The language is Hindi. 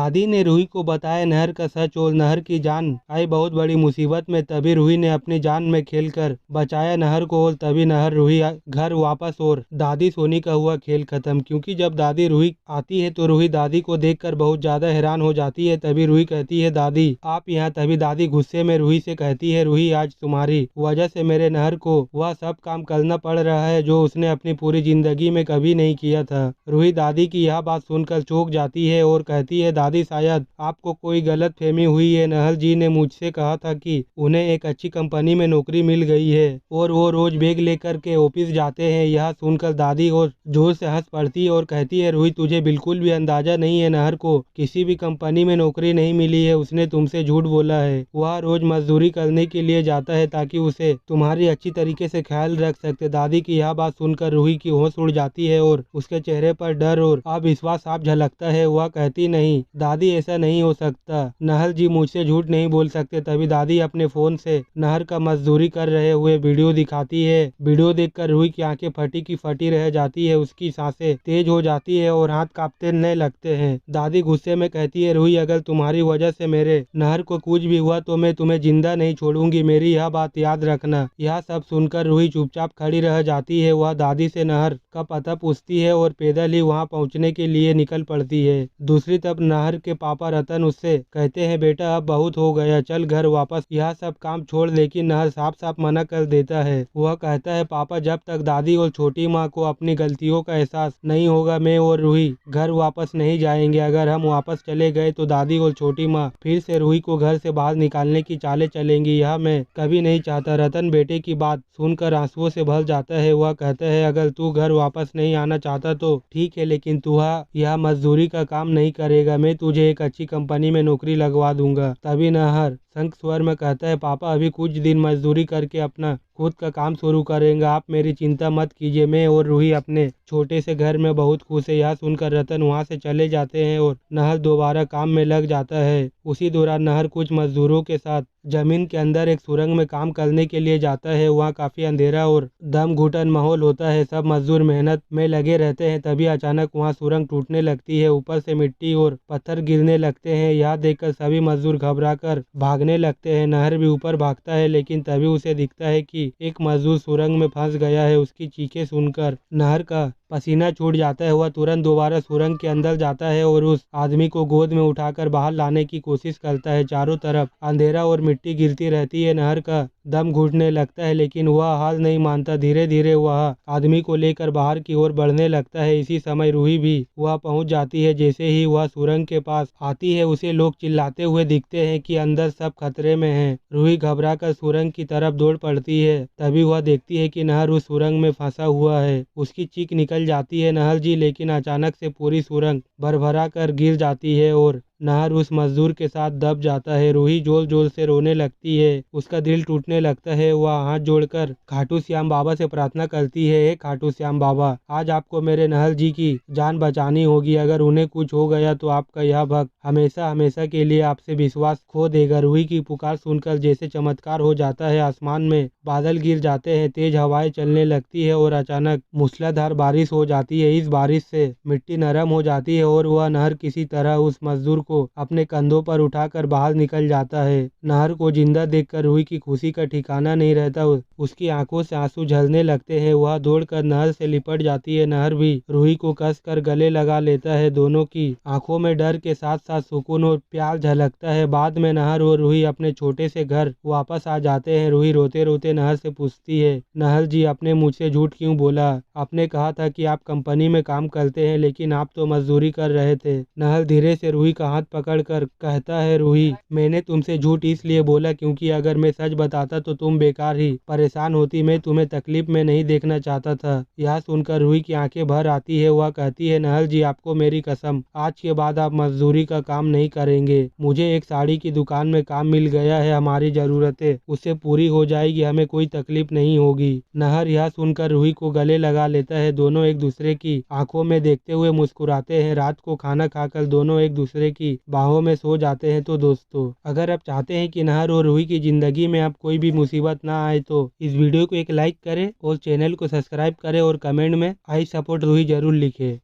दादी ने रूही को बताया नहर का सच और नहर की जान आई बहुत बड़ी मुसीबत में। तभी रूही ने अपनी जान में खेलकर बचाया नहर को और तभी नहर रूही घर वापस और दादी सोनी का हुआ खेल खत्म। क्योंकि जब दादी रूही आती है तो रूही दादी को देखकर बहुत ज्यादा हैरान हो जाती है। तभी रूही कहती है दादी आप यहाँ। तभी दादी गुस्से में रूही से कहती है रूही आज तुम्हारी वजह से मेरे नहर को वह सब काम करना पड़ रहा है जो उसने अपनी पूरी जिंदगी में कभी नहीं किया था। रूही दादी की यह बात सुनकर चौंक जाती है और कहती है दादी शायद आपको कोई गलत फहमी हुई है। नहर जी ने मुझसे कहा था कि उन्हें एक अच्छी कंपनी में नौकरी मिल गई है और वो रोज बैग लेकर के ऑफिस जाते हैं। यह सुनकर दादी और जोर से हंस पड़ती है और कहती है रूही तुझे बिल्कुल भी अंदाजा नहीं है, नहर को किसी भी कंपनी में नौकरी नहीं मिली है, उसने तुमसे झूठ बोला है। वह रोज मजदूरी करने के लिए जाता है ताकि उसे तुम्हारी अच्छी तरीके से ख्याल रख सकते। दादी की यह बात सुनकर रूही की होश उड़ जाती है और उसके चेहरे पर डर और अविश्वास साफ झलकता है। वह कहती नहीं दादी ऐसा नहीं हो सकता, नहर जी मुझसे झूठ नहीं बोल सकते। तभी दादी अपने फोन से नहर का मजदूरी कर रहे हुए वीडियो दिखाती है। वीडियो देखकर रूही की आंखें फटी की फटी रह जाती है, उसकी सांसें तेज हो जाती है और हाथ कांपने लगते हैं। दादी गुस्से में कहती है रूही अगर तुम्हारी वजह से मेरे नहर को कुछ भी हुआ तो मैं तुम्हें जिंदा नहीं छोड़ूंगी, मेरी यह बात याद रखना। यह सब सुनकर रूही चुपचाप खड़ी रह जाती है। वह दादी से नहर का पता पूछती है और पैदल ही वहां पहुंचने के लिए निकल पड़ती है। दूसरी तरफ नहर के पापा रतन उससे कहते हैं बेटा अब बहुत हो गया, चल घर वापस यह सब काम छोड़। लेकिन नहर साफ साफ मना कर देता है। वह कहता है पापा जब तक दादी और छोटी माँ को अपनी गलतियों का एहसास नहीं होगा मैं और रूही घर वापस नहीं जाएंगे। अगर हम वापस चले गए तो दादी और छोटी माँ फिर से रूही को घर से बाहर निकालने की चालें चलेंगी, यह मैं कभी नहीं चाहता। रतन बेटे की बात सुनकर आंसुओं से भर जाता है। वह कहता है अगर तू घर वापस नहीं आना चाहता तो ठीक है, लेकिन तू यह मजदूरी का काम नहीं करेगा, मैं तुझे एक अच्छी कंपनी में नौकरी लगवा दूंगा। तभी नहर शंख स्वर में कहता है पापा अभी कुछ दिन मजदूरी करके अपना खुद का काम शुरू करेंगे, आप मेरी चिंता मत कीजिए। मैं और रूही अपने छोटे से घर में बहुत खुश है। यह सुनकर रतन वहां से चले जाते हैं और नहर दोबारा काम में लग जाता है। उसी दौरान नहर कुछ मजदूरों के साथ जमीन के अंदर एक सुरंग में काम करने के लिए जाता है। वहाँ काफी अंधेरा और दम घुटन माहौल होता है, सब मजदूर मेहनत में लगे रहते हैं। तभी अचानक वहाँ सुरंग टूटने लगती है, ऊपर से मिट्टी और पत्थर गिरने लगते हैं। यह देखकर सभी मजदूर घबराकर भागने लगते हैं। नहर भी ऊपर भागता है लेकिन तभी उसे दिखता है कि एक मजदूर सुरंग में फंस गया है। उसकी चीखें सुनकर नहर का पसीना छूट जाता है। वह तुरंत दोबारा सुरंग के अंदर जाता है और उस आदमी को गोद में उठाकर बाहर लाने की कोशिश करता है। चारों तरफ अंधेरा और मिट्टी गिरती रहती है। नहर का दम घुटने लगता है लेकिन वह हार नहीं मानता। धीरे धीरे वह आदमी को लेकर बाहर की ओर बढ़ने लगता है। इसी समय रूही भी वह पहुंच जाती है। जैसे ही वह सुरंग के पास आती है उसे लोग चिल्लाते हुए दिखते हैं कि अंदर सब खतरे में हैं। रूही घबराकर सुरंग की तरफ दौड़ पड़ती है। तभी वह देखती है कि नहर उस सुरंग में फंसा हुआ है। उसकी चीख निकल जाती है नहर जी, लेकिन अचानक से पूरी सुरंग भरभरा कर गिर जाती है और नहर उस मजदूर के साथ दब जाता है। रूही जोर जोर से रोने लगती है, उसका दिल टूटने लगता है। वह हाथ जोड़कर खाटू श्याम बाबा से प्रार्थना करती है, हे खाटू श्याम बाबा आज आपको मेरे नहर जी की जान बचानी होगी। अगर उन्हें कुछ हो गया तो आपका यह भक्त हमेशा हमेशा के लिए आपसे विश्वास खो देगा। रूही की पुकार सुनकर जैसे चमत्कार हो जाता है, आसमान में बादल गिर जाते हैं, तेज हवाएं चलने लगती है और अचानक मूसलाधार बारिश हो जाती है। इस बारिश से मिट्टी नरम हो जाती है और वह नहर किसी तरह उस मजदूर को अपने कंधों पर उठाकर बाहर निकल जाता है। नहर को जिंदा देखकर रूही की खुशी का ठिकाना नहीं रहता, उसकी आंखों से आंसू झरने लगते हैं। वह दौड़कर नहर से लिपट जाती है। नहर भी रूही को कसकर गले लगा लेता है। दोनों की आंखों में डर के साथ साथ सुकून और प्यार झलकता है। बाद में नहर और रूही अपने छोटे से घर वापस आ जाते हैं। रूही रोते रोते नहर से पूछती है, नहर जी आपने मुझसे झूठ क्यों बोला? आपने कहा था कि आप कंपनी में काम करते हैं लेकिन आप तो मजदूरी कर रहे थे। नहर धीरे से रूही का हाथ पकड़कर कहता है, रूही मैंने तुमसे झूठ इसलिए बोला क्योंकि अगर मैं सच बताता तो तुम बेकार ही परेशान होती, मैं तुम्हें तकलीफ में नहीं देखना चाहता था। यह सुनकर रूही की आंखें भर आती है। वह कहती है, नहर जी आपको मेरी कसम, आज के बाद आप मजदूरी का काम नहीं करेंगे। मुझे एक साड़ी की दुकान में काम मिल गया है, हमारी जरूरतें उससे पूरी हो जाएगी, हमें कोई तकलीफ नहीं होगी। नहर यह सुनकर रूही को गले लगा लेता है। दोनों एक दूसरे की आंखों में देखते हुए मुस्कुराते हैं। रात को खाना खाकर दोनों एक दूसरे की बाहों में सो जाते हैं। तो दोस्तों अगर आप चाहते हैं कि नहर और रूही की जिंदगी में आप कोई भी मुसीबत ना आए तो इस वीडियो को एक लाइक करें और चैनल को सब्सक्राइब करें और कमेंट में आई सपोर्ट रूही जरूर लिखें।